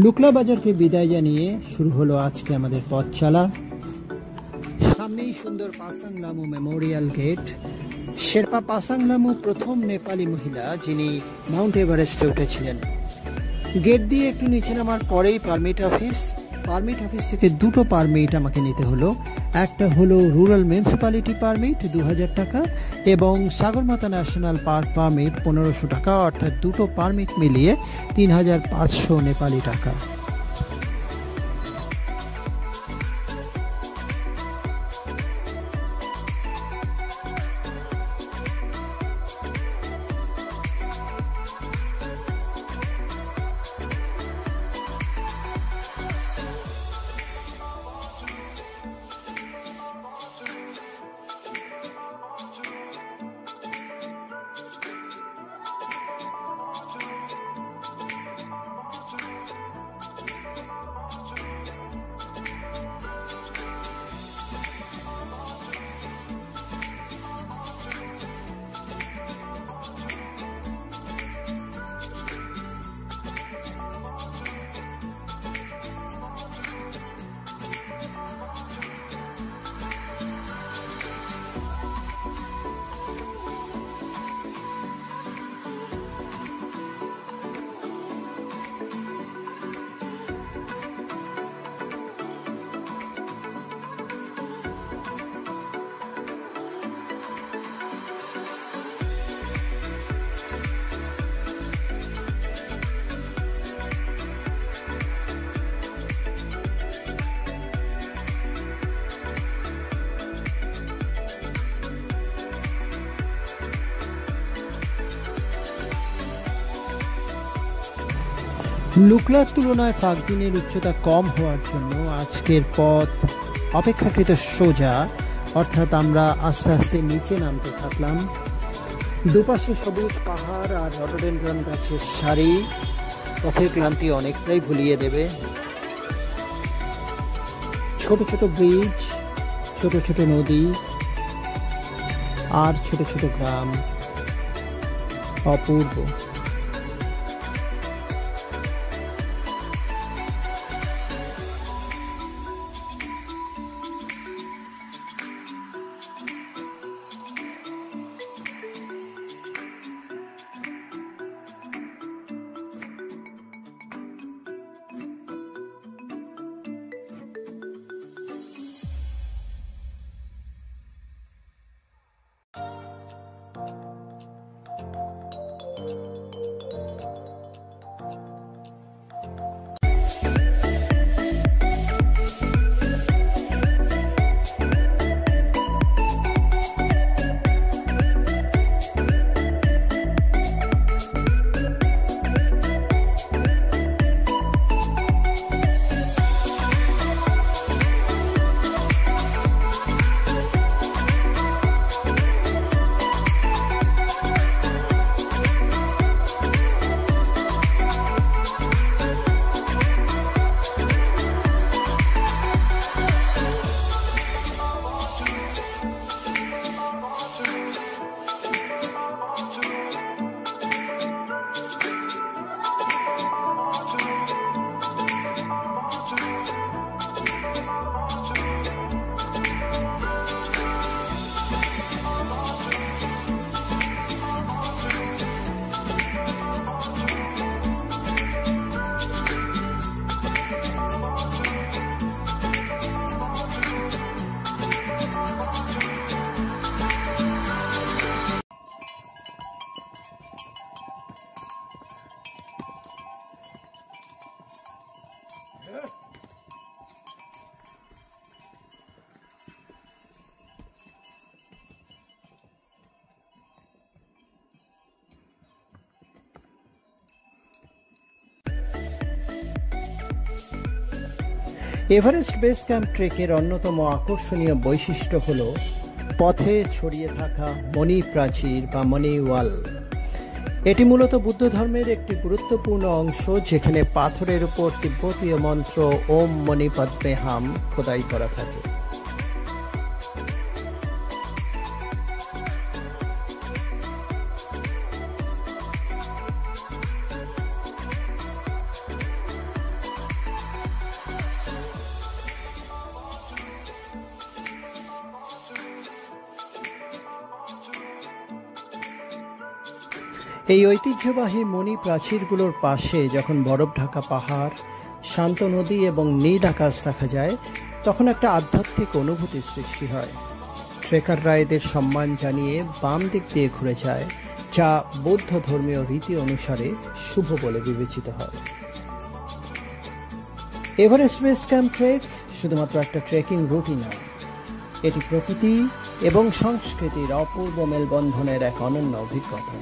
লুকলা বাজারকে বিদায় জানিয়ে শুরু হলো আজকে আমাদের পথ চলা। সামনেই সুন্দর পাসাং লামু মেমোরিয়াল গেট। শেরপা পাসাং লামু প্রথম নেপালি মহিলা যিনি মাউন্ট এভারেস্টে উঠেছিলেন। গেট দিয়ে একটু নিচে নামার পরেই পারমিট অফিস থেকে দুটো পারমিট আমাকে নিতে হলো। একটা হলো রুরাল মিউনিসিপ্যালিটি পারমিট 2000 টাকা এবং সাগরমাথা ন্যাশনাল পার্ক পারমিট 1500 টাকা, অর্থাৎ দুটো পারমিট মিলিয়ে 3500 নেপালি টাকা। লুকলার তুলনায় ফাগদিনের উচ্চতা কম হওয়ার জন্য আজকের পথ অপেক্ষাকৃত সোজা, অর্থাৎ আমরা আস্তে আস্তে নিচে নামতে থাকলাম। দুপাশে সবুজ পাহাড় আর রডোডেনড্রন গাছের সারি পথের ক্লান্তি অনেকটাই ভুলিয়ে দেবে। ছোট ছোট ব্রিজ, ছোট ছোট নদী আর ছোট ছোট গ্রাম, অপূর্ব। এভারেস্ট বেস ক্যাম্প ট্রেকের অন্যতম আকর্ষণীয় বৈশিষ্ট্য হল পথে ছড়িয়ে থাকা মণি প্রাচীর বা মণি ওয়াল। এটি মূলত বুদ্ধ ধর্মের একটি গুরুত্বপূর্ণ অংশ, যেখানে পাথরের উপর তিব্বতীয় মন্ত্র ওম মণি পদ্মে হাম খোদাই করা থাকে। এই ঐতিহ্যবাহী মণি প্রাচীরগুলোর পাশে যখন বরফ ঢাকা পাহাড়, শান্ত নদী এবং নীল আকাশ দেখা যায়, তখন একটা আধ্যাত্মিক অনুভূতির সৃষ্টি হয়। ট্রেকাররা এদের সম্মান জানিয়ে বাম দিক দিয়ে ঘুরে যায়, যা বৌদ্ধ ধর্মীয় রীতি অনুসারে শুভ বলে বিবেচিত হয়। এভারেস্ট বেস ক্যাম্প ট্রেক শুধুমাত্র একটা ট্রেকিং রুটই নয়, এটি প্রকৃতি এবং সংস্কৃতির অপূর্ব মেলবন্ধনের এক অনন্য অভিজ্ঞতা।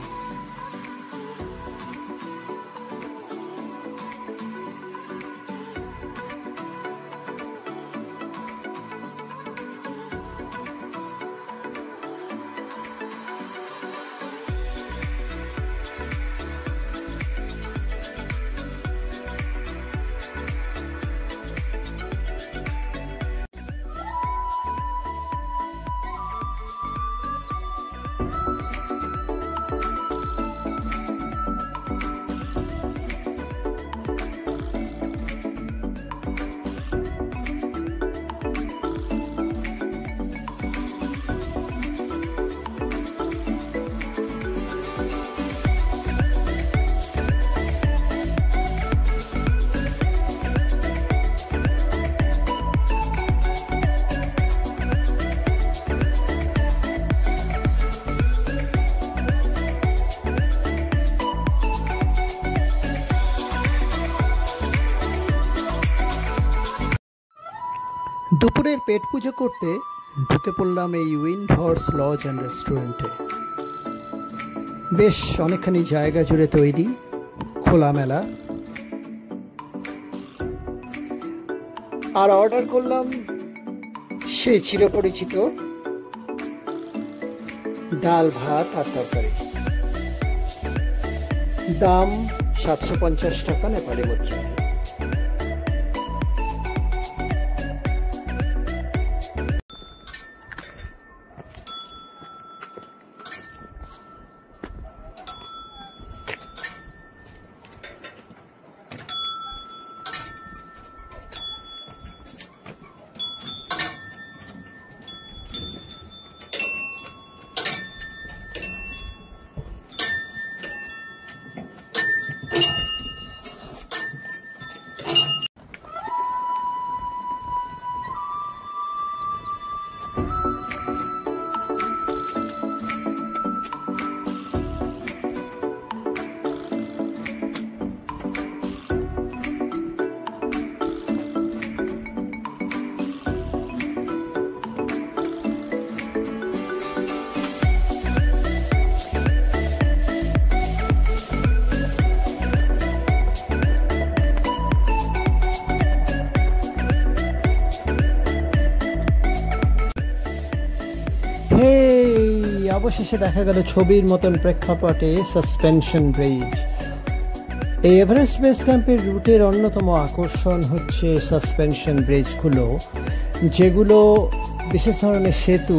দুপুরের পেট পুজো করতে ঢুকে পড়লাম এই উইন্ড হর্স লজ অ্যান্ড রেস্টুরেন্টে। বেশ অনেকখানি জায়গা জুড়ে তৈরি, খোলামেলা। আর অর্ডার করলাম সেই চিরপরিচিত ডাল ভাত আর তরকারি। দাম 750 টাকা নেপালি মুদ্রা। অবশেষে দেখা গেল ছবির মতন প্রেক্ষাপটে সাসপেনশন ব্রিজ। এই এভারেস্ট বেস ক্যাম্পের রুটের অন্যতম আকর্ষণ হচ্ছে সাসপেনশন ব্রিজগুলো, যেগুলো বিশেষ ধরনের সেতু,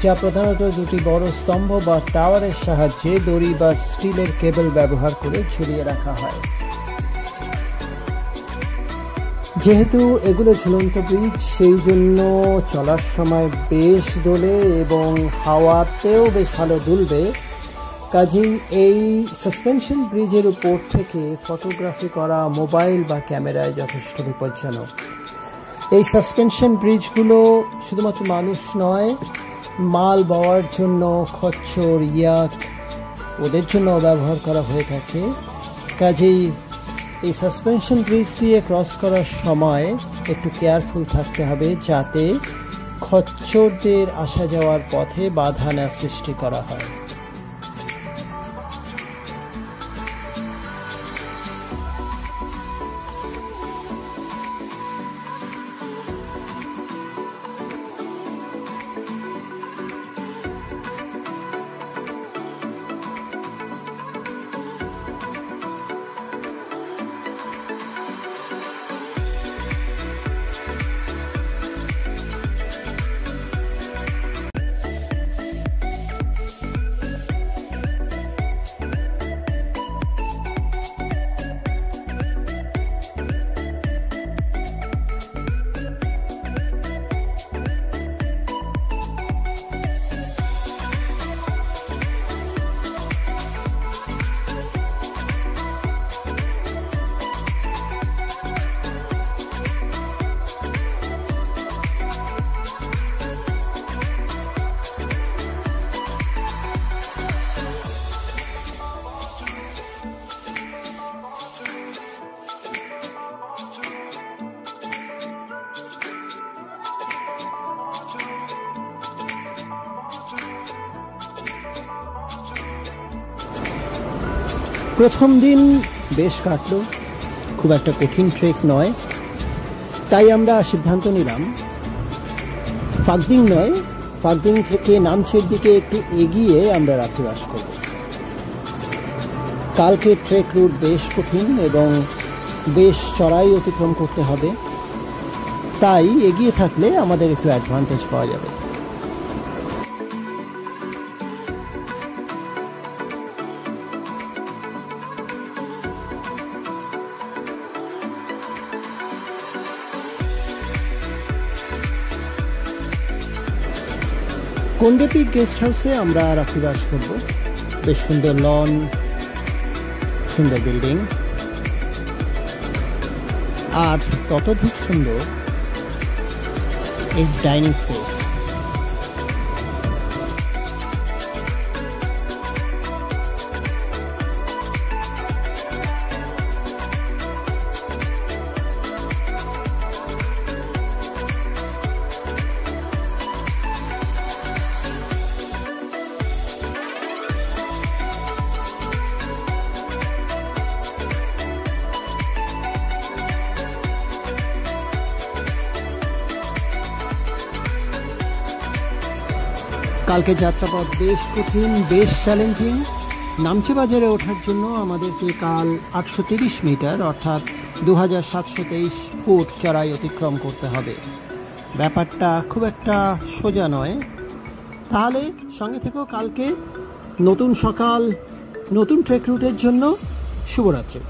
যা প্রধানত দুটি বড় স্তম্ভ বা টাওয়ারের সাহায্যে দড়ি বা স্টিলের কেবল ব্যবহার করে ঝুলিয়ে রাখা হয়। যেহেতু এগুলো ঝুলন্ত ব্রিজ, সেই জন্য চলার সময় বেশ দোলে এবং হাওয়াতেও বেশ ভালো দুলবে। কাজেই এই সাসপেনশন ব্রিজের উপর থেকে ফটোগ্রাফি করা মোবাইল বা ক্যামেরায় যথেষ্ট বিপজ্জনক। এই সাসপেনশন ব্রিজগুলো শুধুমাত্র মানুষ নয়, মাল বওয়ার জন্য খচ্চর, ইয়াক, ওদের জন্য ব্যবহার করা হয়ে থাকে। কাজেই এই সাসপেনশন ব্রিজ দিয়ে ক্রস করার সময় একটু কেয়ারফুল থাকতে হবে, যাতে খচ্চরদের আসা যাওয়ার পথে বাধা না সৃষ্টি করা হয়। প্রথম দিন বেশ কাটলো, খুব একটা কঠিন ট্রেক নয়, তাই আমরা সিদ্ধান্ত নিলাম ফাগদিং নয়, ফাগদিং থেকে নামচির দিকে একটু এগিয়ে আমরা রাত্রিবাস করব। কালকে ট্রেক রুট বেশ কঠিন এবং বেশ চড়াই অতিক্রম করতে হবে, তাই এগিয়ে থাকলে আমাদের একটু অ্যাডভান্টেজ পাওয়া যাবে। কোন্ডে পিক গেস্ট হাউসে আমরা রাত্রিবাস করব। বেশ সুন্দর লন, সুন্দর বিল্ডিং, আর ততোধিক সুন্দর এই ডাইনিং স্পেস। কালকে যাত্রাপথ বেশ কঠিন, বেশ চ্যালেঞ্জিং। নামচি বাজারে ওঠার জন্য আমাদেরকে কাল 830 মিটার অর্থাৎ 2723 ফুট চড়াই অতিক্রম করতে হবে। ব্যাপারটা খুব একটা সোজা নয়। তাহলে সঙ্গে থেকেও কালকে নতুন সকাল, নতুন ট্রেক রুটের জন্য শুভরাত্রি।